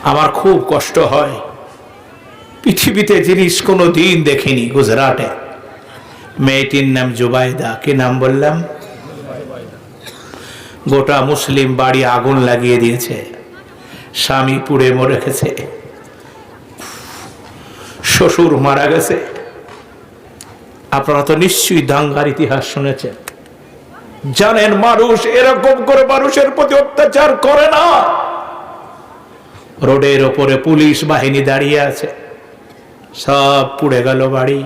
আমার খুব কষ্ট হয়, পৃথিবীতে জিনিস কোনো দিন দেখিনি। গুজরাটে মেয়েটির নাম জুবাইদা। কি নাম বললাম? গোটা মুসলিম বাড়ি আগুন লাগিয়ে দিয়েছে, স্বামী পুড়ে মরে গেছে, শ্বশুর মারা গেছে। আপনারা তো নিশ্চয়ই দাঙ্গার ইতিহাস শুনেছেন, জানেন মানুষ এরকম করে মানুষের প্রতি অত্যাচার করে না। রোডের ওপরে পুলিশ বাহিনী দাঁড়িয়ে আছে, সব পুড়ে গেল, বাড়ি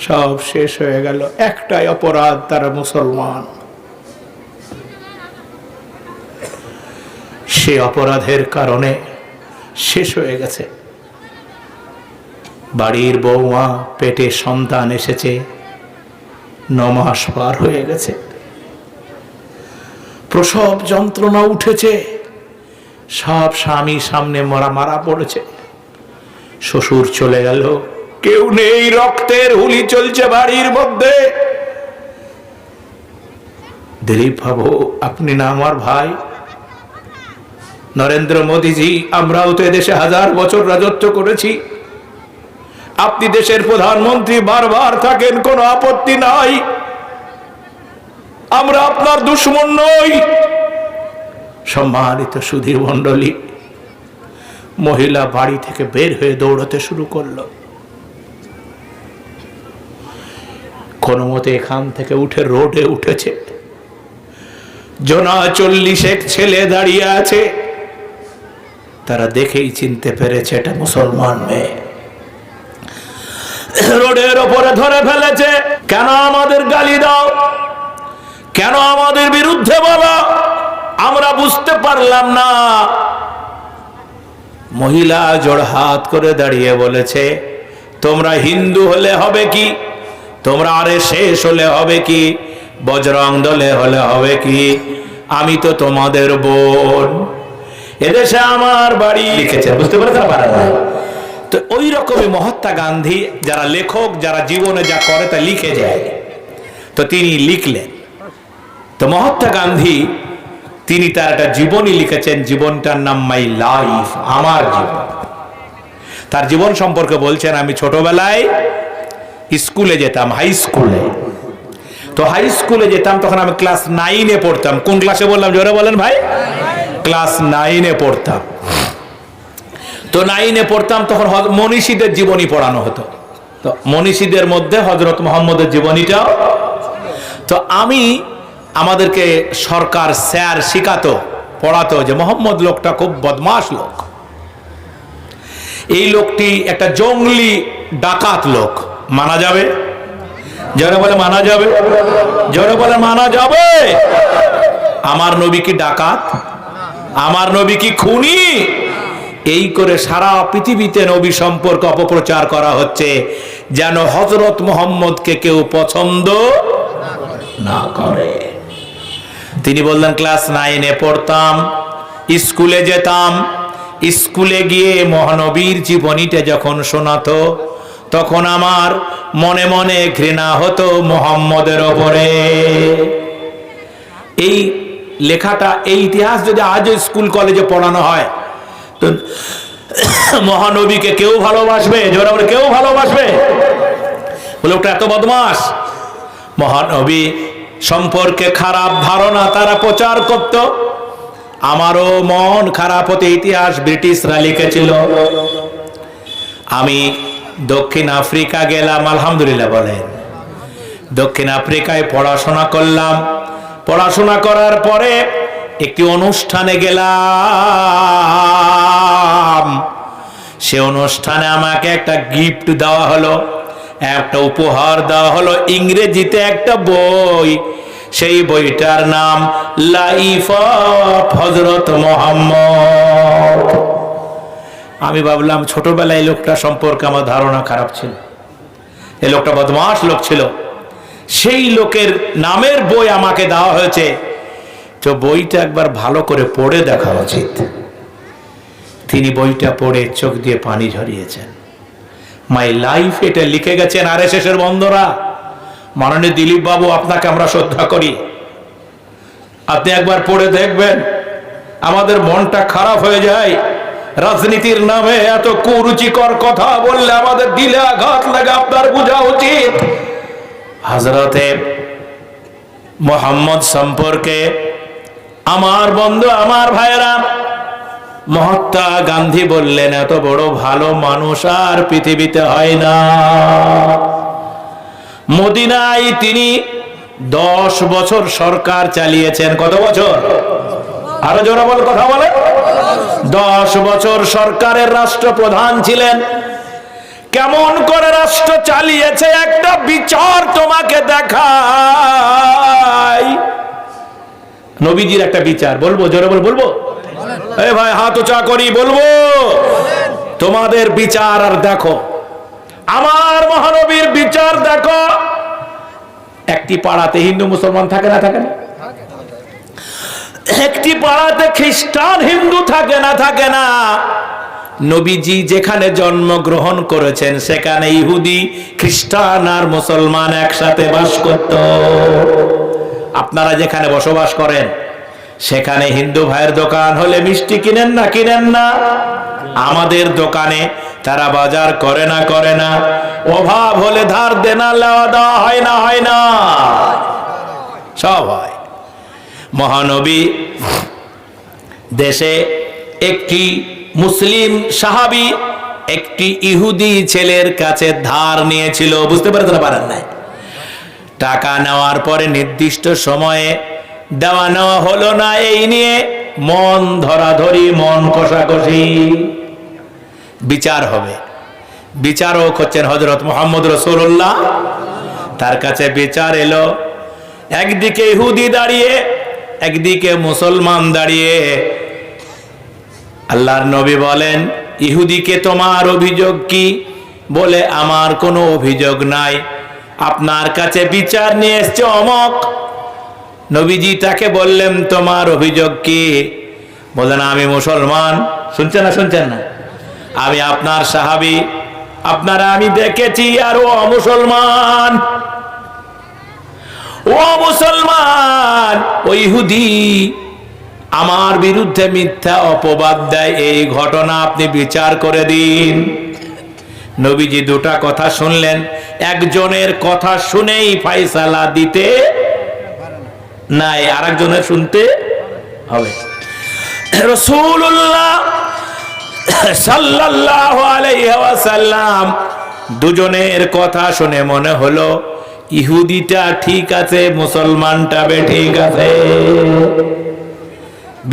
সব শেষ হয়ে গেল। একটাই অপরাধ, তারা মুসলমান। সে অপরাধের কারণে শেষ হয়ে গেছে। বাড়ির বৌমা, পেটে সন্তান এসেছে, 9 মাস পার হয়ে গেছে, প্রসব যন্ত্রণা উঠেছে, সব স্বামী সামনে মারা পড়েছে, শ্বশুর চলে গেল, কেউ নেই, রক্তের হুলি চলছে বাড়ির মধ্যে। দিলীপ বাবু, আপনি না আমার ভাই? নরেন্দ্র মোদীজি, আমরাও তো এদেশে 1000 বছর রাজত্ব করেছি, আপনি দেশের প্রধানমন্ত্রী, বারবার থাকেন, কোনো আপত্তি নাই, আমরা আপনার দুশমন নই। সম্মানিত সুধী মণ্ডলী, মহিলা বাড়ি থেকে বের হয়ে দৌড়াতে শুরু করলো। কোনো মতে এখান থেকে উঠে রোডে উঠেছে, জনা 40 ছেলে দাঁড়িয়ে আছে, তারা দেখেই চিনতে পেরেছে এটা মুসলমান মেয়ে। রোডের ওপরে ধরে ফেলেছে, কেন আমাদের গালি দাও, কেন আমাদের বিরুদ্ধে বলো, আমরা বুঝতে পারলাম না। মহিলা জোড়হাত করে দাঁড়িয়ে বলেছে, তোমরা হিন্দু হলে হবে কি, তোমরা RSS হলে হবে কি, বজরং দলে হলে হবে কি, আমি তো তোমাদের বোন, এদেশে আমার বাড়ি। লিখেছে, বুঝতে পেরেছেন? তো ওই রকমই মহাত্মা গান্ধী, যারা লেখক, যারা জীবনে যা করে তা লিখে যায়, তো তিনি লিখলেন। তো মহাত্মা গান্ধী তিনি তার একটা জীবনী লিখেছেন, জীবনটার নাম মাই লাইফ, আমার জীবন। তার জীবন সম্পর্কে বলছেন, আমি ছোটবেলায় স্কুলে যেতাম, হাই স্কুলে। তো হাই স্কুলে যেতাম, তখন আমি ক্লাস 9-এ পড়তাম। কোন ক্লাসে বললাম, জোরে বলেন ভাই? ক্লাস 9-এ পড়তাম। তো 9-এ পড়তাম, তখন মনীষীদের জীবনী পড়ানো হতো। তো মনীষীদের মধ্যে হযরত মুহাম্মদের জীবনীটাও। তো আমাদেরকে সরকার স্যার শিখাতো, পড়াতো যে মোহাম্মদ লোকটা খুব বদমাশ লোক, এই লোকটি একটা জঙ্গলি ডাকাত লোক, মানা যাবে? জোরে বলে মানা যাবে? জোরে বলে মানা যাবে? আমার নবী কি ডাকাত? আমার নবী কি খুনি? এই করে সারা পৃথিবীতে নবী সম্পর্কে অপপ্রচার করা হচ্ছে, যেন হযরত মুহাম্মদকে কেউ পছন্দ না করে। তিনি বললেন, ক্লাস 9-এ পড়তাম, স্কুলে যেতাম, স্কুলে গিয়ে মহানবীর জীবনীটা যখন শোনাতো, তখন আমার মনে মনে ঘৃণা হতো মুহাম্মদের ওপরে। এই লেখাটা, এই ইতিহাস যদি আজও স্কুল কলেজে পড়ানো হয়, তো মহানবীকে কেউ ভালোবাসবে? জোরে বলে, কেউ ভালোবাসবে? বলে ওটা এত বদমাস। মহানবী সম্পর্কে খারাপ ধারণা তারা প্রচার করত। আমারও মন খারাপ হতে ইতিহাস ব্রিটিশরা লিখেছিল। আমি দক্ষিণ আফ্রিকা গেলাম, আলহামদুলিল্লাহ বলেন। দক্ষিণ আফ্রিকায় পড়াশোনা করলাম। পড়াশোনা করার পরে একটি অনুষ্ঠানে গেলাম। সে অনুষ্ঠানে আমাকে একটা গিফট দেওয়া হলো, একটা উপহার দেওয়া হলো, ইংরেজিতে একটা বই। সেই বইটার নাম লাইফ অফ হযরত মুহাম্মদ। আমি ভাবলাম, ছোটবেলায় এই লোকটা সম্পর্কে আমার ধারণা খারাপ ছিল, এই লোকটা বদমাশ লোক ছিল। সেই লোকের নামের বই আমাকে দেওয়া হয়েছে, তো বইটা একবার ভালো করে পড়ে দেখা উচিত। তিনি বইটা পড়ে চোখ দিয়ে পানি ঝরিয়েছেন। মাই লাইফ এটা লিখে গেছেন RSS এর বন্ধুরা। মাননীয় দিলীপ বাবু, আপনাকে আমরা শ্রদ্ধা করি, আপনি একবার পড়ে দেখবেন, আমাদের মনটা খারাপ হয়ে যায়। রাজনীতির নামে এত কুরুচিকর কথা বললে আমাদের দিলে আঘাত লাগে, আপনার বোঝা উচিত। হযরতে মুহাম্মদ সম্পর্কে আমার বন্ধু, আমার ভাইরা, মহাত্মা গান্ধী বললেন, এত বড় ভালো মানুষ আর পৃথিবীতে হয় না। মদিনায় তিনি 10 বছর সরকার চালিয়েছেন। কত বছর? আরো জোরে বল, কথা বলে। 10 বছর সরকারের রাষ্ট্রপ্রধান ছিলেন। কেমন করে রাষ্ট্র চালিয়েছে একটা বিচার তোমাকে দেখাই। নবীজির একটা বিচার বলবো, জোরে বলবো। এই ভাই হাত উঁচা করি বলবো, তোমাদের বিচার আর দেখো, আমার মহানবীর বিচার দেখো। একটি পাড়াতে হিন্দু মুসলমান থাকে না? থাকে না? একটি পাড়াতে খ্রিস্টান হিন্দু থাকে না? থাকে না? নবীজি যেখানে জন্মগ্রহণ করেছেন সেখানে ইহুদি, খ্রিস্টান আর মুসলমান একসাথে বাস করত। আপনারা যেখানে বসবাস করেন সেখানে হিন্দু ভাইয়ের দোকান হলে মিষ্টি কিনেন না? কিনেন না? আমাদের দোকানে তারা বাজার করে না? করে না? অভাব হলে ধার দেনা লেওয়া দেওয়া হয় না? হয় না? সব হয়। মহানবী দেশে একটি মুসলিম সাহাবী একটি ইহুদি ছেলের কাছে ধার নিয়েছিল। বুঝতে পারতেন? পারেন নাই? টাকা নেওয়ার পরে নির্দিষ্ট সময়ে দেওয়া নেওয়া হলো না, এই নিয়ে মন ধরাধরি, মন কষাকষি। বিচার হবে। বিচারক হচ্ছেন হযরত মুহাম্মদ রাসূলুল্লাহ। তার কাছে বিচার এলো। একদিকে ইহুদি দাঁড়িয়ে, একদিকে মুসলমান দাঁড়িয়ে। আল্লাহর নবী বলেন, ইহুদিকে তোমার অভিযোগ কি? বলে, আমার কোনো অভিযোগ নাই, আপনার কাছে বিচার নিয়ে এসছে অমক। নবীজি তাকে বললেন, তোমার অভিযোগ কি? বলেন, আমি মুসলমান। শুনছেন না? শুনছেন না? আমি আপনার সাহাবী, আপনারা আমি দেখেছি, আর ও মুসলমান। ও মুসলমান, ও ইহুদি আমার বিরুদ্ধে মিথ্যা অপবাদ দেয়, এই ঘটনা আপনি বিচার করে দিন। নবীজি দুটা কথা শুনলেন। একজনের কথা শুনেই ফায়সালা দিতে নাই, আরেকজনের শুনতে হবে। রাসূলুল্লাহ সাল্লাল্লাহু আলাইহি ওয়াসাল্লাম দুজনের কথা শুনে মনে হলো ইহুদিটা ঠিক আছে, মুসলমানটা বেঠিক আছে।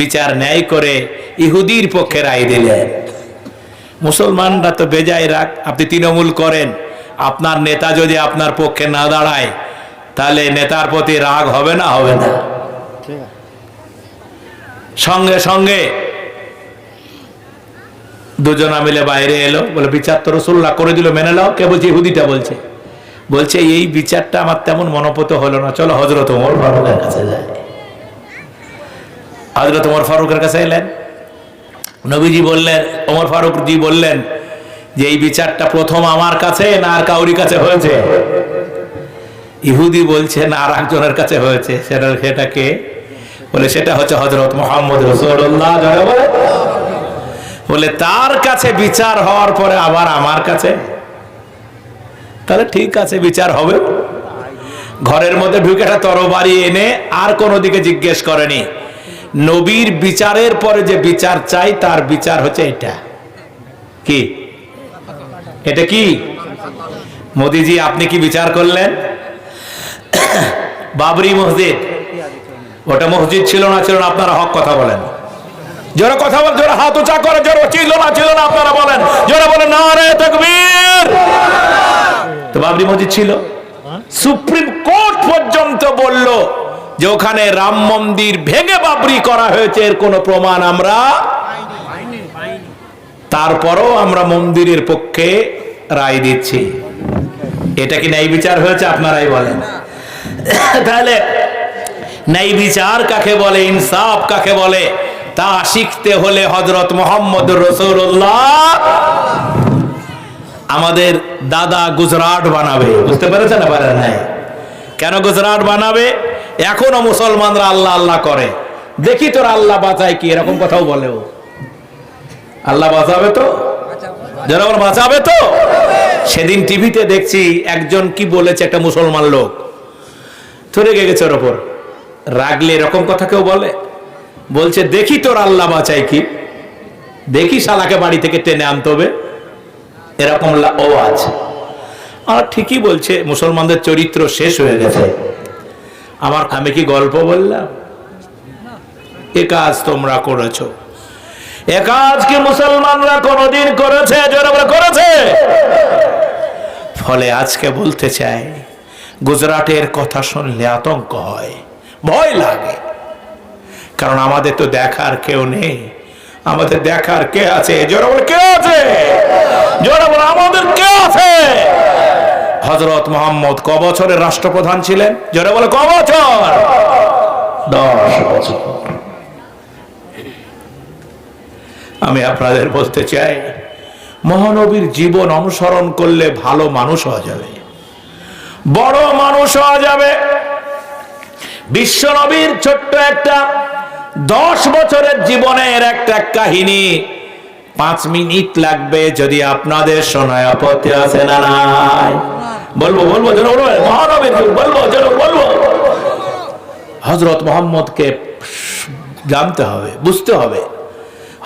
বিচার ন্যায় করে ইহুদির পক্ষে রায় দিলেন। মুসলমানরা তো বেজায় রাগ। আপনি তৃণমূল করেন, আপনার নেতা যদি আপনার পক্ষে না দাঁড়ায় তাহলে নেতার প্রতি রাগ হবে না? হবে না? সঙ্গে সঙ্গে দুজনা মিলে বাইরে এলো, বলে বিচার তো রাসূলুল্লাহ করে দিল, মেনে নাও। কে বলছে? ইহুদিটা বলছে। বলছে, এই বিচারটা আমার তেমন মনোপুত হলো না, চলো হযরত ওমর ফারুকের কাছে যাই। হযরত ওমর ফারুকের কাছে এলেন। নবীজি বললেন, ওমর ফারুক জি বললেন যে এই বিচারটা প্রথম আমার কাছে না আর কাউরি কাছে হয়েছে? ইহুদি বলছে, না, আর একজনের কাছে হয়েছে। সেটা কে? বলে, সেটা হচ্ছে হযরত মুহাম্মদ রাসূলুল্লাহ। বলে, তার কাছে বিচার হওয়ার পরে আবার আমার কাছে? তাহলে ঠিক আছে, বিচার হবে। ঘরের মধ্যে ঢুকে একটা তরবারি এনে আর কোনো দিকে জিজ্ঞেস করেনি। নবীর বিচারের পরে যে বিচার চাই তার বিচার হচ্ছে এটা। কি? এটা কি? মোদিজি, আপনি কি বিচার করলেন? বাবরি মসজিদ, ওটা মসজিদ ছিল না? ছিল না? আপনারা হক কথা বলেন, জোরে কথা বলেন, জোরে হাত উঁচা করে, জোরে ছিল না? ছিল না? আপনারা বলেন, জোরে বলেন নারে তাকবীর। তো বাবরি মসজিদ ছিল। সুপ্রিম কোর্ট পর্যন্ত বলল যে ওখানে রাম মন্দির ভেঙে বাবরি করা হয়েছে, এর কোনো প্রমাণ আমরা। তারপরও আমরা মন্দিরের পক্ষে রায় দিচ্ছি। এটা কি ন্যায় বিচার হয়েছে? আপনারাই বলেন। তাহলে ন্যায় বিচার কাকে বলে, ইনসাফ কাকে বলে, তা শিখতে হলে হযরত মুহাম্মদুর রাসূলুল্লাহ আমাদের দাদা গুজরাট বানাবে। বুঝতে পেরেছেন না? পারেন নাই? কেন গুজরাট বানাবে? এখনো মুসলমানরা আল্লাহ আল্লাহ করে। দেখি তোর আল্লাহ বাঁচায় কি, এরকম কথাও বলে। আল্লাহ বাঁচাবে তো, যারা বাঁচাবে তো। সেদিন টিভিতে দেখছি একজন কি বলেছে, একটা মুসলমান লোক তো রেগে গেছে ওর ওপর। রাগলে এরকম কথা কেউ বলে? বলছে দেখি তোর আল্লাহ বাঁচাই কি, দেখি শালাকে বাড়ি থেকে টেনে আনতে হবে, এরকম আওয়াজ। আর ঠিকই বলছে, মুসলমানদের চরিত্র শেষ হয়ে গেছে। আমি কি গল্প বললাম? এ কাজ তোমরা করেছো, এ কাজ কি মুসলমানরা কোনদিন করেছে? যারা করেছে। ফলে আজকে বলতে চাই, গুজরাটের কথা শুনলে আতঙ্ক হয়, ভয় লাগে। কারণ আমাদের তো দেখার কেউ নেই, আমাদের দেখার কে আছে? যারা বলে কে আছে? যারা বলে আমাদের কে আছে? হযরত মুহাম্মদ ক বছরের রাষ্ট্রপ্রধান ছিলেন? যারা বলে ক বছর? 10 বছর। আমি আপনাদের বলতে চাই, মহানবীর জীবন অনুসরণ করলে ভালো মানুষ হওয়া যাবে, বড় মানুষ হওয়া যাবে। বিশ্ব নবীর ছোট্ট একটা 10 বছরের জীবনের একটা কাহিনী 5 মিনিট লাগবে, যদি আপনাদের শোনায় আপত্তি আছে না নাই? বলবো মহানবীর বলবো। হযরত মুহাম্মদকে জানতে হবে, বুঝতে হবে।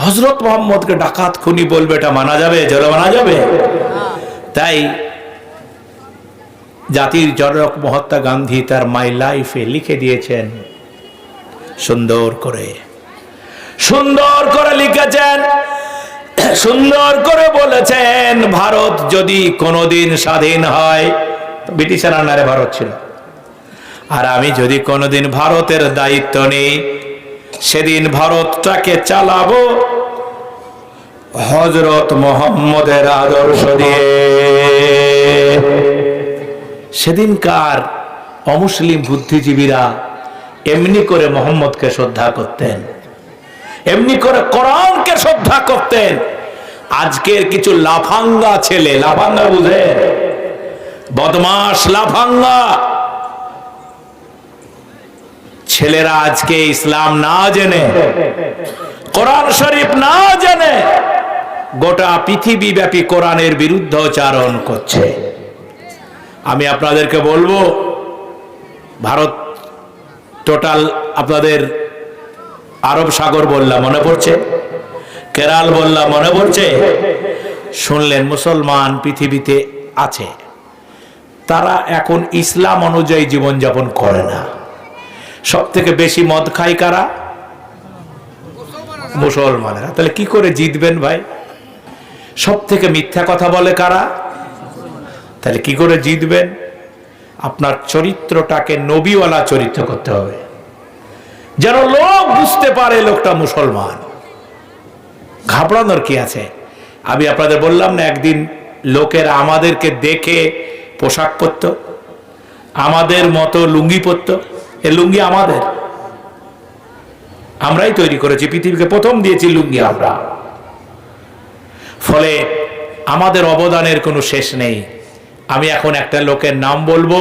হযরত মুহাম্মদকে ডাকাত খুনি বলবে, এটা মানা যাবে? যারা মানা যাবে? তাই জাতির জনক মহাত্মা গান্ধী তার মাই লাইফে লিখে দিয়েছেন, সুন্দর করে লিখেছেন, সুন্দর করে বলেছেন, ভারত যদি কোনোদিন স্বাধীন হয়, ব্রিটিশের আন্ডারে ভারত ছিল, আর আমি যদি কোনোদিন ভারতের দায়িত্ব নেই, সেদিন ভারতটাকে চালাবো হযরত মুহাম্মদের আদর্শ দিয়ে। সেদিনকার অমুসলিম বুদ্ধিজীবীরা এমনি করে মুহাম্মদকে শ্রদ্ধা করতেন, এমনি করে কোরআনকে শ্রদ্ধা করতেন। আজকের কিছু লাফাঙ্গা ছেলে, লাফাঙ্গা বুঝে, বদমাশ লাফাঙ্গা ছেলেরা আজকে ইসলাম না জেনে, কোরআন শরীফ না জেনে গোটা পৃথিবী ব্যাপী কোরআনের বিরুদ্ধাচরণ করছে। আমি আপনাদেরকে বলবো, ভারত টোটাল আপনাদের আরব সাগর বললাম, মনে পড়ছে? কেরাল বললাম, মনে পড়ছে? শুনলেন মুসলমান পৃথিবীতে আছে, তারা এখন ইসলাম অনুযায়ী জীবনযাপন করে না। সব থেকে বেশি মদ খায় কারা? মুসলমানেরা। তাহলে কি করে জিতবেন ভাই? সব থেকে মিথ্যা কথা বলে কারা? তাহলে কি করে জিতবেন? আপনার চরিত্রটাকে নবীওয়ালা চরিত্র করতে হবে, যেন লোক বুঝতে পারে লোকটা মুসলমান। ঘাবড়ানোর কি আছে? আমি আপনাদের বললাম না, একদিন লোকেরা আমাদেরকে দেখে পোশাক পরত, আমাদের মতো লুঙ্গি পরত। এ লুঙ্গি আমাদের, আমরাই তৈরি করেছি, পৃথিবীকে প্রথম দিয়েছি লুঙ্গি আমরা। ফলে আমাদের অবদানের কোনো শেষ নেই। আমি এখন একটা লোকের নাম বলবো,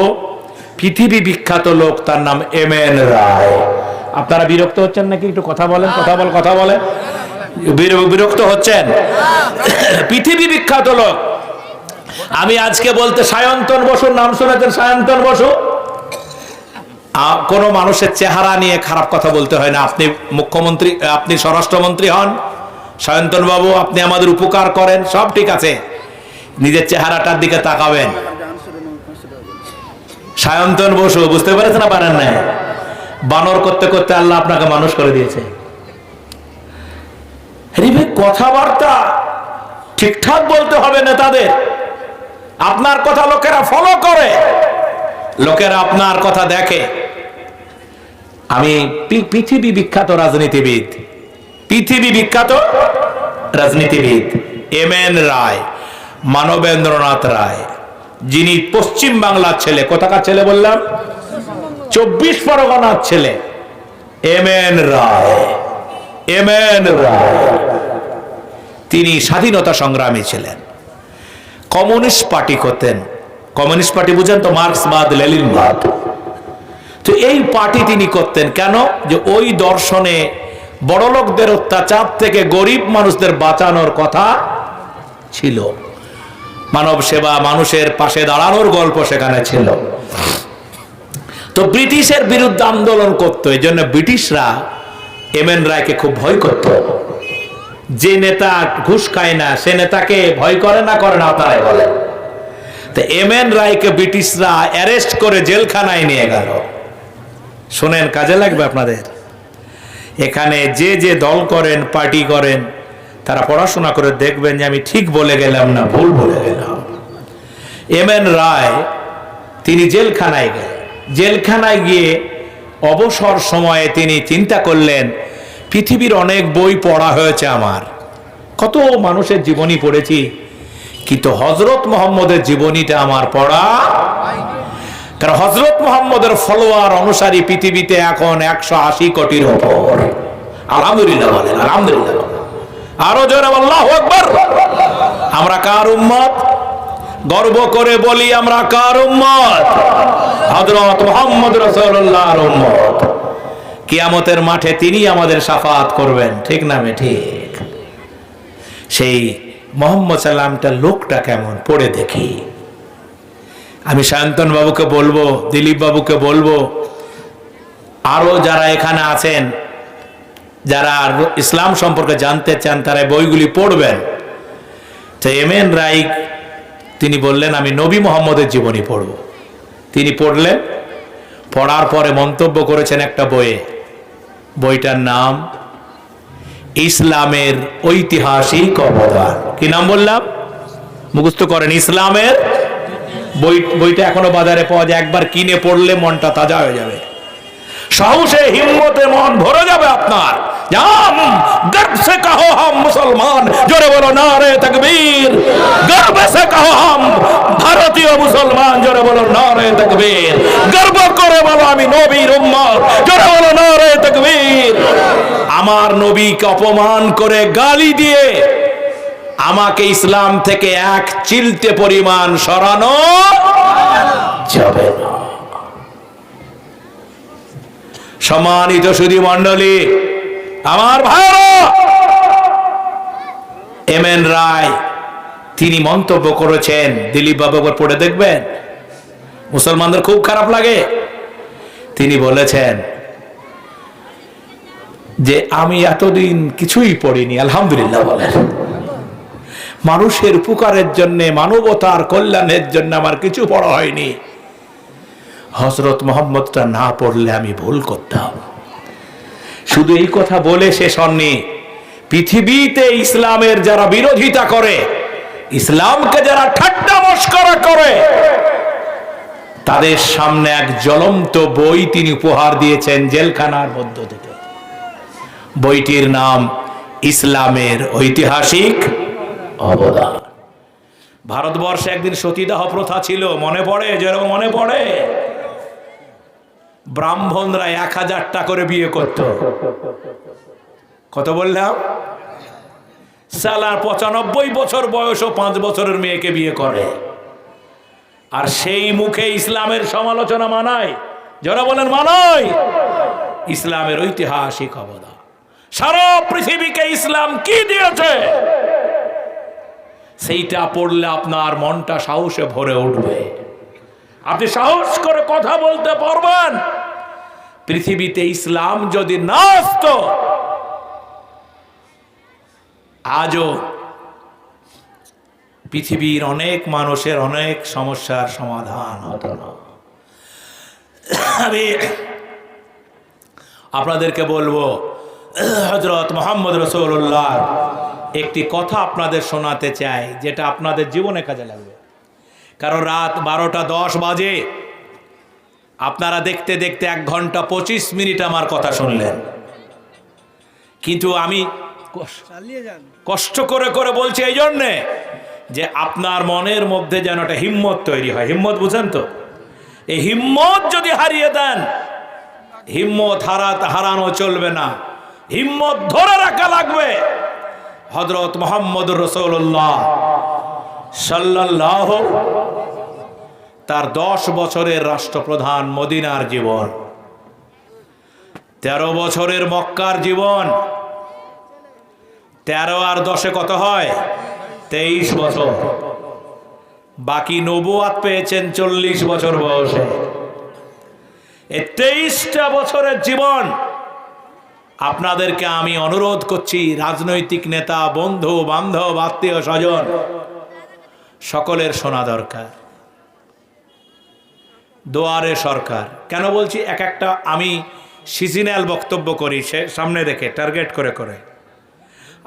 পৃথিবী বিখ্যাত লোক, তার নাম এম.এন. রায়। আপনারা বিরক্ত হচ্ছেন নাকি? একটু কথা বলেন, কথা বলেন। বিরক্ত হচ্ছেন? পৃথিবী বিখ্যাত লোক। আমি আজকে বলতে, সায়ন্তন বসুর নাম শুনেছেন? সায়ন্তন বসু। কোন মানুষের চেহারা নিয়ে খারাপ কথা বলতে হয় না। আপনি মুখ্যমন্ত্রী, আপনি স্বরাষ্ট্রমন্ত্রী হন, সায়ন্তন বাবু আপনি আমাদের উপকার করেন, সব ঠিক আছে, নিজের চেহারাটার দিকে তাকাবেন। সায়ন্তন বসু, বুঝতে পেরেছেন না? পারেন না? বানর করতে করতে আল্লাহ আপনাকে মানুষ করে দিয়েছে। কথাবার্তা ঠিকঠাক বলতে হবে নেতাদের। আপনার কথা লোকেরা ফলো করে, লোকেরা আপনার কথা দেখে। আমি পৃথিবী বিখ্যাত রাজনীতিবিদ, এম.এন. রায়, মানবেন্দ্রনাথ রায়, যিনি পশ্চিম বাংলার ছেলে। কোথাকার ছেলে বললাম? 24 পরগনার ছেলে এম.এন. রায়। তিনি স্বাধীনতা সংগ্রামী ছিলেন, কমিউনিস্ট পার্টি করতেন। কমিউনিস্ট পার্টি বুঝেন তো? মার্ক্সবাদ, লেনিনবাদ। তো এই পার্টি তিনি করতেন কেন? যে ওই দর্শনে বড়লোকদের অত্যাচার থেকে গরিব মানুষদের বাঁচানোর কথা ছিল। মানব সেবা, মানুষের পাশে দাঁড়ানোর গল্প সেখানে ছিল। তো ব্রিটিশের বিরুদ্ধে আন্দোলন করতো, এই জন্য ব্রিটিশরা এম এন রায়কে খুব ভয় করত। যে নেতা ঘুষ খায় না সে নেতাকে ভয় করে না, করে না তারাই বলে। তো এম এন রায়কে ব্রিটিশরা অ্যারেস্ট করে জেলখানায় নিয়ে গেল। শোনেন, কাজে লাগবে আপনাদের। এখানে যে যে দল করেন, পার্টি করেন, তারা পড়াশোনা করে দেখবেন যে আমি ঠিক বলে গেলাম না ভুল বলে গেলাম। এম এন রায় তিনি জেলখানায় গেলেন। জেলখানায় গিয়ে অবসর সময়ে তিনি চিন্তা করলেন, পৃথিবীর অনেক বই পড়া হয়েছে, আমার কত মানুষের জীবনী পড়েছি, কিন্তু হযরত মুহাম্মদের জীবনীটা আমার পড়া। কারণ হযরত মুহাম্মদের ফলোয়ার অনুসারী পৃথিবীতে এখন 180 কোটির উপর। আলহামদুলিল্লাহ বলেন, আলহামদুলিল্লাহ। আরো জোরে আল্লাহু আকবার। আমরা কার উম্মত? গর্ব করে বলি আমরা কার উম্মত? হযরত মুহাম্মদ রাসূলুল্লাহর উম্মত। কিয়ামতের মাঠে তিনি আমাদের শাফাআত করবেন, ঠিক না ঠিক? সেই মুহাম্মদ সাল্লামটা লোকটা কেমন পড়ে দেখি। আমি সায়ন্তন বাবুকে বলবো, দিলীপ বাবুকে বলবো, আরো যারা এখানে আছেন যারা ইসলাম সম্পর্কে জানতে চান তারা বইগুলি পড়বেন। তো এম এন রায় তিনি বললেন আমি নবী মুহাম্মদের জীবনী পড়ব। তিনি পড়লেন, পড়ার পরে মন্তব্য করেছেন একটা বইয়ে। বইটার নাম ইসলামের ঐতিহাসিক অবদান। কি নাম বললাম? মুখস্থ করেন, ইসলামের। বইটা এখনো বাজারে পাওয়া যায়, একবার কিনে পড়লে মনটা তাজা হয়ে যাবে, সাহসে হিম্মতে মন ভরে যাবে আপনার। गर्व से कहो हम मुसलमान, जोरे बोलो नारे तकबीर। गर्व से कहो हम भारतीय मुसलमान, जोरे बोलो नारे तकबीर। गर्व करे बोलो আমি নবীর উম্মত, जोरे बोलो नारे तकबीर। আমার নবীকে অপমান করে গালি দিয়ে আমাকে ইসলাম থেকে এক চিলতে পরিমাণ সরানো যাবে না। সম্মানিত সুধী মণ্ডলী, আমার ভাইরা, এম এন রায় তিনি মন্তব্য করেছেন, দিলীপ বাবু পড়ে দেখবেন, মুসলমানদের খুব খারাপ লাগে। তিনি বলেছেন যে আমি এতদিন কিছুই পড়িনি, আলহামদুলিল্লাহ বলেন। মানুষের উপকারের জন্য, মানবতার কল্যাণের জন্য আমার কিছু পড়া হয়নি। হযরত মুহাম্মদটা না পড়লে আমি ভুল করতাম। শুধু এই কথা বলে শেষ হননি, পৃথিবীতে ইসলামের যারা বিরোধিতা করে, ইসলামকে যারা ঠাট্টা মশকরা করে, তাদের সামনে এক জ্বলন্ত বই তিনি উপহার দিয়েছেন জেলখানার মধ্য থেকে। বইটির নাম ইসলামের ঐতিহাসিক অবদান। ভারতবর্ষে একদিন সতীদাহ প্রথা ছিল, মনে পড়ে? যেরকম মনে পড়ে, ব্রাহ্মণরা 1000 টাকা করে বিয়ে করত। কত বললাম? সালার 95 বছর বয়সও 5 বছরের মেয়েকে বিয়ে করে, আর সেই মুখে ইসলামের সমালোচনা মানায়। যারা বলেন মানায়, ইসলামের ঐতিহাসিক অবদান। সারা পৃথিবীকে ইসলাম কি দিয়েছে সেইটা পড়লে আপনার মনটা সাহসে ভরে উঠবে। আপনি সাহস করে কথা বলতে পারবেন। পৃথিবীতে ইসলাম যদি না আসতো, আজও পৃথিবীর অনেক মানুষের অনেক সমস্যার সমাধান হতো না। আমি আপনাদেরকে বলবো, হযরত মুহাম্মদ রাসূলুল্লাহ একটি কথা আপনাদের শোনাতে চাই, যেটা আপনাদের জীবনে কাজে লাগবে। কারণ রাত 12টা 10 বাজে, আপনারা দেখতে দেখতে 1 ঘন্টা 25 মিনিট আমার কথা শুনলেন, কিন্তু আমি কষ্ট করে করে বলছি এই জন্যে যে আপনার মনের মধ্যে যেন একটা হিম্মত তৈরি হয়। হিম্মত বুঝেন তো? এই হিম্মত যদি হারিয়ে দেন, হিম্মত হারানো চলবে না, হিম্মত ধরে রাখা লাগবে। হযরত মুহাম্মদুর রাসূলুল্লাহ সাল্লাল্লাহু, তার 10 বছরের রাষ্ট্রপ্রধান, মদিনার জীবন। 13 বছরের মক্কার জীবন, 13 আর 10 কত হয়? 23 বছর। বাকি নবুয়াত পেয়েছেন 40 বছর বয়সে। এই 23টা বছরের জীবন আপনাদেরকে আমি অনুরোধ করছি, রাজনৈতিক নেতা, বন্ধু বান্ধব, আত্মীয় স্বজন সকলের শোনা দরকার। দোয়ারে সরকার কেন বলছি? এক একটা আমি সিজনাল বক্তব্য করি, সে সামনে রেখে টার্গেট করে করে।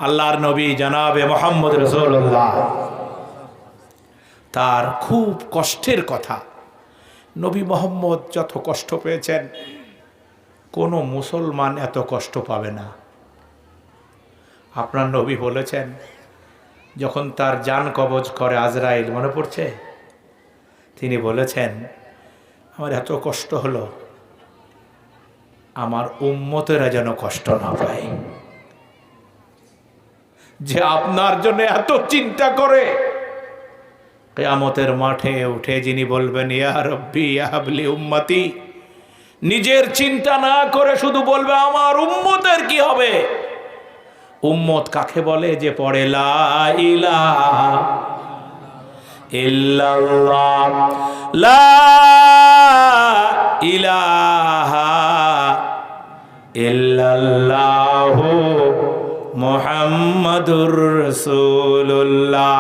আল্লাহর নবী জনাবে মুহাম্মদ রাসূলুল্লাহ, তার খুব কষ্টের কথা। নবী মুহাম্মদ যত কষ্ট পেয়েছেন, কোনো মুসলমান এত কষ্ট পাবে না। আপনার নবী বলেছেন, যখন তার জান কবজ করে আজরাইল, মনে পড়ছে? তিনি বলেছেন, আমার এত কষ্ট হলো, আমার উম্মতেরা যেন কষ্ট না পায়। যে আপনার জন্য এত চিন্তা করে, কিয়ামতের মাঠে উঠে যিনি বলবেন, ইয়া রব্বি ইয়া হাবলি উম্মতি, নিজের চিন্তা না করে শুধু বলবে আমার উম্মতের কি হবে। উম্মত কাকে বলে? যে পড়ে লা ইলাহা ইল্লাল্লাহ, লা ইলাহা ইল্লাল্লাহু মুহাম্মাদুর রাসূলুল্লাহ।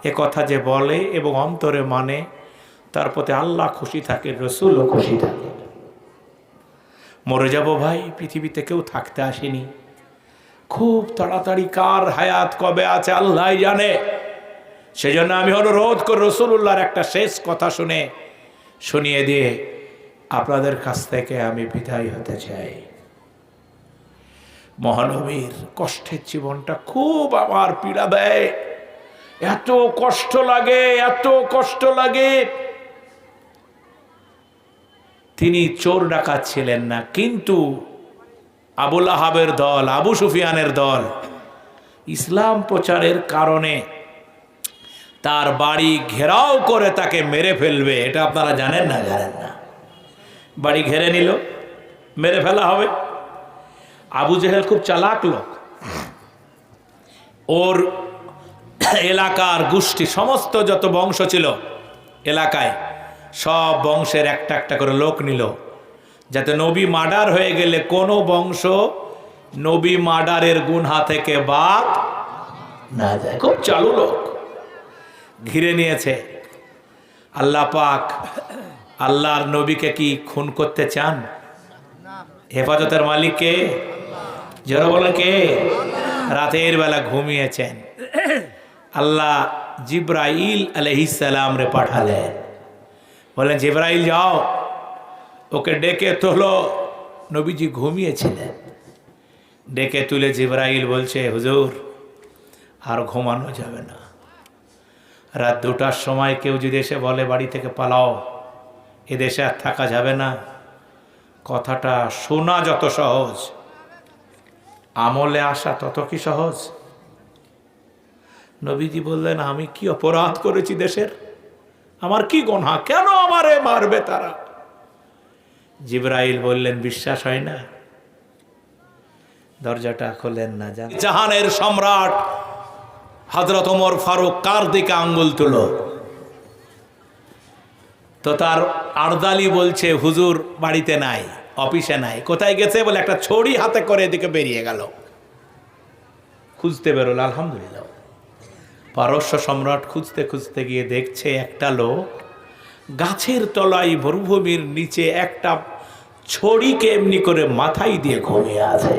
এ কথা যে বলে এবং অন্তরে মানে, তার প্রতি আল্লাহ খুশি থাকে, রাসূলও খুশি থাকে। মরে যাব ভাই, পৃথিবীতে কেউ থাকতে আসেনি। খুব তাড়াতাড়ি কার হায়াত কবে আছে আল্লাহ জানে। সেজন্য আমি অনুরোধ করি, রাসূলুল্লাহর একটা শেষ কথা শুনিয়ে দিয়ে আপনাদের কাছ থেকে আমি বিদায় হতে চাই। মহানবীর কষ্টের জীবনটা খুব আমার পীড়া দেয়। এত কষ্ট লাগে, এত কষ্ট লাগে। তিনি চোর ডাকাত ছিলেন না, কিন্তু আবুল আহাবের দল, আবু সুফিয়ানের দল ইসলাম প্রচারের কারণে তার বাড়ি ঘেরাও করে তাকে মেরে ফেলবে। এটা আপনারা জানেন না? জানেন না? বাড়ি ঘেরে নিল, মেরে ফেলা হবে। আবু জেহেল খুব চালাক লোক। ওর এলাকার গোষ্ঠী, সমস্ত যত বংশ ছিল এলাকায়, সব বংশের একটা একটা করে লোক নিল, যাতে নবী মার্ডার হয়ে গেলে কোনো বংশ নবী মার্ডারের গুনহা থেকে বাদ না যায়। খুব চালু লোক। ঘিরে নিয়েছে। আল্লাহ পাক আল্লাহর নবীকে কি খুন করতে চান? হেফাজতের মালিক কে? যারা বলেন কে? রাতের বেলা ঘুমিয়েছেন, আল্লাহ জিব্রাইল আলাইহিস সালাম রে পাঠালেন। বলেন, জিব্রাইল যাও, ওকে ডেকে তোলো। নবীজি ঘুমিয়েছিলেন। ডেকে তুলে জিব্রাইল বলছে, হুজুর আর ঘুমানো যাবে না। রাত 2টার সময় কেউ যদি এসে বলে বাড়ি থেকে পালাও, এ দেশে আর থাকা যাবে না, কথাটা শোনা যত সহজ, আমলে আসা তত কি সহজ? নবীজি বললেন, আমি কি অপরাধ করেছি দেশের? আমার কি গুনাহ? কেন আমারে মারবে তারা? জিব্রাইল বললেন, বিশ্বাস হয় না? দরজাটা খোলেন না। জাহানের সম্রাট হযরত ওমর ফারুক কার দিকে আঙ্গুল তুলো, তো তার আরদালি বলছে, হুজুর বাড়িতে নাই, অফিসে নাই। কোথায় গেছে? বলে একটা ছড়ি হাতে করে এদিকে বেরিয়ে গেল। খুঁজতে বেরোল। আলহামদুলিল্লাহ। পারস্য সম্রাট খুঁজতে খুঁজতে গিয়ে দেখছে একটা লোক গাছের তলায় মরুভূমির নিচে একটা ছড়িকে এমনি করে মাথায় দিয়ে ঘুমিয়ে আছে।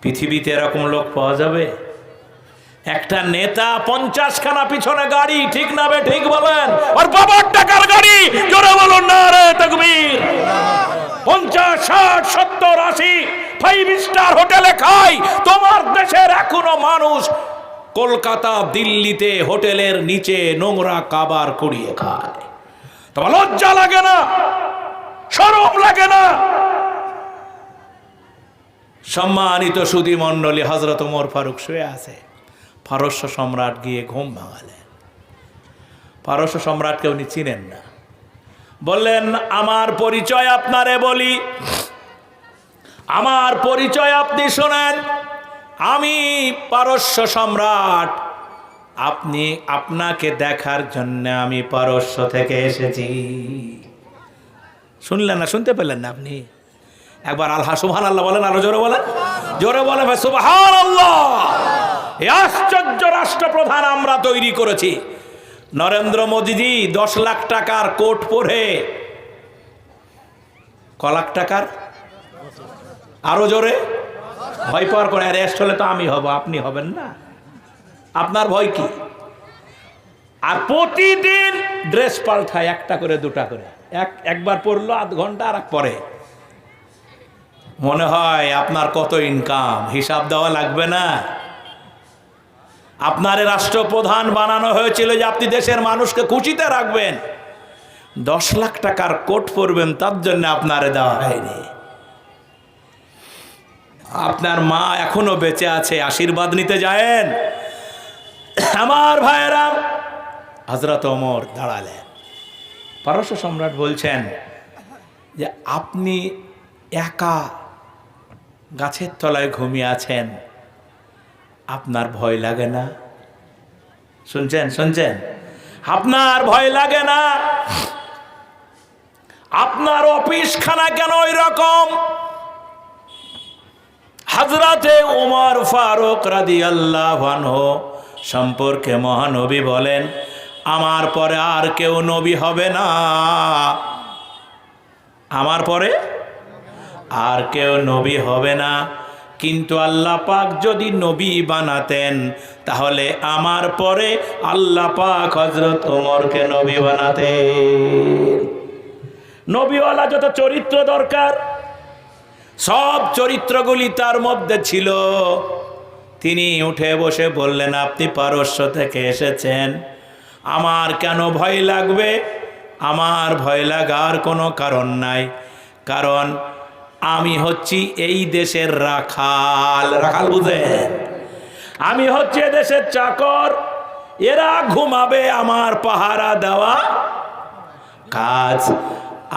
পৃথিবীতে এরকম লোক পাওয়া যাবে? একটা নেতা 50খানা পিছনে গাড়ি, ঠিক না বে ঠিক বলেন? আর বাবার টাকার গাড়ি, জোরে বলুন নারে তাকবীর। 50, 60, 70, 80 5 স্টার হোটেলে খাই। তোমার দেশের এখনো মানুষ কলকাতা, দিল্লিতে হোটেলের নিচে নোংরা খাবার কুড়িয়ে খায়। তোমার লজ্জা লাগে না? শরম লাগে না? সম্মানিত সুধী মণ্ডলী, হযরত ওমর ফারুক শুয়ে আছে। পারস্য সম্রাট গিয়ে ঘুম ভাঙালেন। পারস্য সম্রাটকে উনি চিনেন না। বললেন, আমার পরিচয় আপনারে বলি, আমার পরিচয় আপনি শোনেন, আমি পারস্য সম্রাট। আপনাকে দেখার জন্য আমি পারস্য থেকে এসেছি। শুনলেন না? শুনতে পেলেন না আপনি? একবার আল্লাহ সুবহানাল্লাহ বলেন, আরো জোরে বলেন, জোরে বলেন ভাই সুবহানাল্লাহ। এই আশ্চর্য রাষ্ট্রপ্রধান আমরা তৈরি করেছি। নরেন্দ্র মোদীজি 10 লাখ টাকার কোট পরে, ক লাখ টাকার, আরো জোরে, ভয় পাওয়ার করে অ্যারেস্ট হলে তো আমি হব, আপনি হবেন না, আপনার ভয় কি? আর প্রতিদিন ড্রেস পাল্টায়, একটা করে দুটা করে, একবার পরলো আধ ঘন্টা আর এক পরে। মনে হয় আপনার কত ইনকাম, হিসাব দেওয়া লাগবে না? আপনার রাষ্ট্রপ্রধান বানানো হয়েছিল যে আপনি দেশের মানুষকে খুশিতে রাখবেন। 10 লাখ টাকার কোট পরবেন, তার জন্য আপনারে দেওয়া হয়নি। আপনার মা এখনো বেঁচে আছে, আশীর্বাদ নিতে যায়েন। আমার ভাইয়েরা, হযরত ওমর দাঁড়ালেন। পারস্য সম্রাট বলছেন যে আপনি একা গাছের তলায় ঘুমিয়ে আছেন, আপনার ভয় লাগে না? শুনছেন? শুনছেন? আপনার ভয় লাগে না? আপনার অফিসখানা কেন ওই রকম? হযরতে ওমর ফারুক রাদিয়াল্লাহু আনহু সম্পর্কে মহানবী বলেন, আমার পরে আর কেউ নবী হবে না, আমার পরে আর কেউ নবী হবে না। কিন্তু আল্লাহ পাক যদি নবী বানাতেন, তাহলে আমার পরে আল্লাহ পাক হযরত ওমরকে নবী বানাতেন। নবীওয়ালা যত চরিত্র দরকার, সব চরিত্রগুলি তার মধ্যে ছিল। তিনি উঠে বসে বললেন, আপনি পারস্য থেকে এসেছেন, আমার কেন ভয় লাগবে? আমার ভয় লাগার কোনো কারণ নাই, কারণ আমি হচ্ছি এই দেশের রাখাল। রাখাল বুঝেন? আমি হচ্ছি দেশের চাকর। এরা ঘুমাবে, আমার পাহারা দেওয়া কাজ।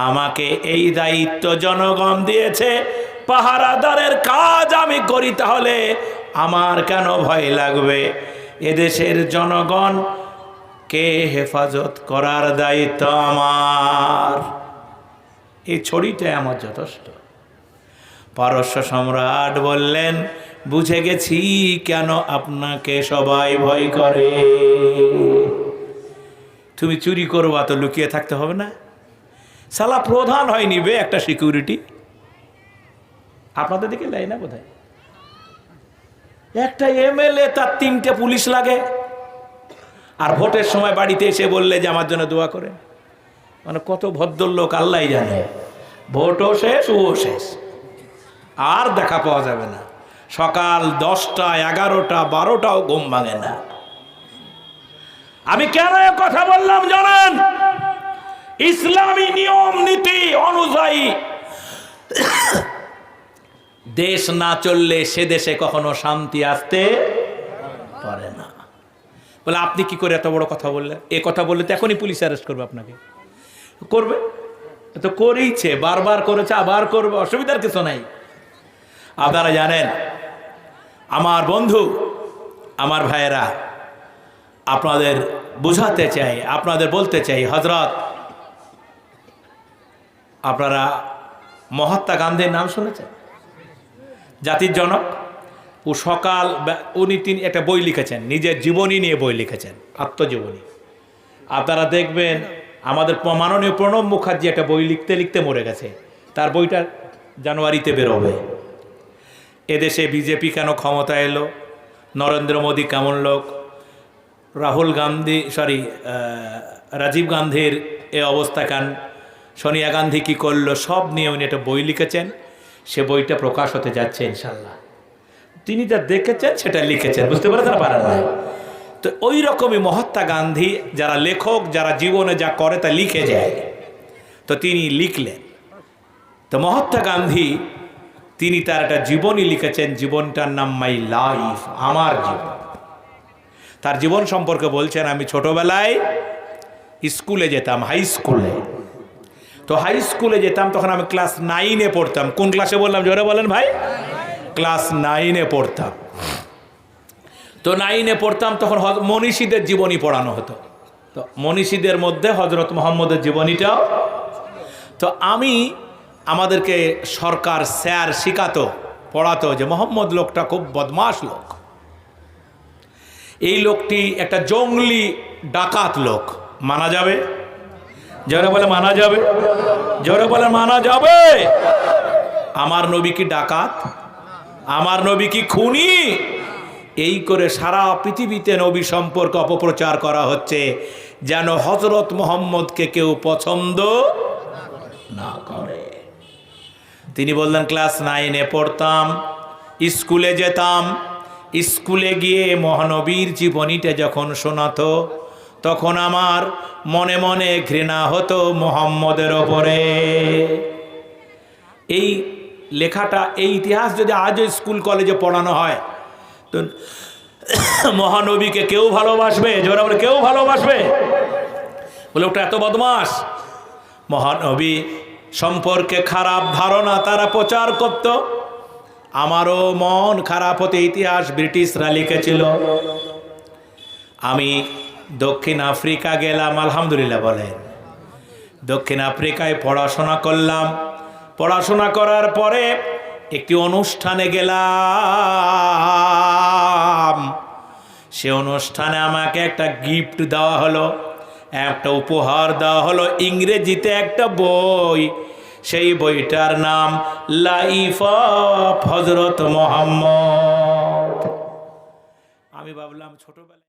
আমাকে এই দায়িত্ব জনগণ দিয়েছে, পাহারাদারের কাজ আমি করি, তাহলে আমার কেন ভয় লাগবে? এদেশের জনগণ কে হেফাজত করার দায়িত্ব আমার। এই ছড়িটা আমার যথেষ্ট। পারস্য সম্রাট বললেন, বুঝে গেছি কেন আপনাকে সবাই ভয় করে। তুমি চুরি করবা তো লুকিয়ে থাকতে হবে না? সালা প্রধান হয় নিবে একটা সিকিউরিটি, আপনাদের দিকে লাই না বোধহয়? একটা এমএলএ তার 3টে পুলিশ লাগে, আর ভোটের সময় বাড়িতে এসে বললে যে আমার জন্য দোয়া করে। মানে কত ভদ্রলোক আল্লাহ জানে। ভোটও শেষ, ও শেষ, আর দেখা পাওয়া যাবে না। সকাল 10টা, 11টা, 12টাও ঘুম ভাঙে না। আমি কেন এ কথা বললাম জানেন? ইসলামী নিয়ম নীতি অনুযায়ী দেশ না চললে সে দেশে কখনো শান্তি আসতে পারে না। বলে আপনি কি করে এত বড় কথা বললেন? এ কথা বললে তো এখনই পুলিশ অ্যারেস্ট করবে আপনাকে। করবে তো, করেইছে, বারবার করেছে, আবার করবে, অসুবিধার কিছু নাই। আপনারা জানেন, আমার বন্ধু, আমার ভাইয়েরা, আপনাদের বুঝাতে চাই, আপনাদের বলতে চাই, হযরত, আপনারা মহাত্মা গান্ধীর নাম শুনেছেন? জাতির জনক। ও তিনি একটা বই লিখেছেন, নিজের জীবনী নিয়ে বই লিখেছেন, আত্মজীবনী। আপনারা দেখবেন আমাদের মাননীয় প্রণব মুখার্জি একটা বই লিখতে লিখতে মরে গেছে। তার বইটা জানুয়ারিতে বেরোবে। এদেশে বিজেপি কেন ক্ষমতা এলো, নরেন্দ্র মোদী কেমন লোক, রাজীব গান্ধীর এ অবস্থা কেন, সোনিয়া গান্ধী কি করলো, সব নিয়ে উনি একটা বই লিখেছেন। সে বইটা প্রকাশ হতে যাচ্ছে ইনশাল্লাহ। তিনি যা দেখেছেন সেটা লিখেছেন, বুঝতে পারেন না? পারেন না? তো ওই রকমই মহাত্মা গান্ধী, যারা লেখক, যারা জীবনে যা করে তা লিখে যায়, তো তিনি লিখলেন। তো মহাত্মা গান্ধী তিনি তার একটা জীবনী লিখেছেন, জীবনটার নাম মাই লাইফ, আমার জীবন। তার জীবন সম্পর্কে বলছেন, আমি ছোটবেলায় স্কুলে যেতাম, হাই স্কুলে। তো হাই স্কুলে যেতাম, তখন আমি ক্লাস 9-এ পড়তাম। কোন ক্লাসে বললাম, জোরে বলেন ভাই? ক্লাস 9-এ পড়তাম। তো 9-এ পড়তাম, তখন মনীষীদের জীবনী পড়ানো হতো। তো মনীষীদের মধ্যে হজরত মুহাম্মদের জীবনীটাও। তো আমাদেরকে সরকার স্যার শিখাতো, পড়াতো যে মোহাম্মদ লোকটা খুব বদমাশ লোক, এই লোকটি একটা জঙ্গলি ডাকাত লোক। মানা যাবে? জোরে বলে মানা যাবে? জোরে বলে মানা যাবে? আমার নবী কি ডাকাত? আমার নবী কি খুনি? এই করে সারা পৃথিবীতে নবী সম্পর্কে অপপ্রচার করা হচ্ছে, যেন হজরত মুহাম্মদকে কেউ পছন্দ না করে। তিনি বললেন, ক্লাস 9-এ পড়তাম, স্কুলে যেতাম, স্কুলে গিয়ে মহানবীর জীবনীটা যখন শোনাতো, তখন আমার মনে মনে ঘৃণা হতো মুহাম্মদের ওপরে। এই লেখাটা, এই ইতিহাস যদি আজও স্কুল কলেজে পড়ানো হয়, তো মহানবীকে কেউ ভালোবাসবে? জোরে বলে, কেউ ভালোবাসবে? বলে ওটা এত বদমাস। মহানবী সম্পর্কে খারাপ ধারণা তারা প্রচার করত। আমারও মন খারাপ হতে ইতিহাস ব্রিটিশরা লিখেছিল। আমি দক্ষিণ আফ্রিকা গেলাম, আলহামদুলিল্লাহ বলেন। দক্ষিণ আফ্রিকায় পড়াশোনা করলাম। পড়াশোনা করার পরে একটি অনুষ্ঠানে গেলাম। সে অনুষ্ঠানে আমাকে একটা গিফট দেওয়া হলো, একটা উপহার দেওয়া হলো, ইংরেজিতে একটা বই। সেই বইটার নাম লাইফ অফ হযরত মুহাম্মদ। আমি ভাবলাম ছোটবেলায়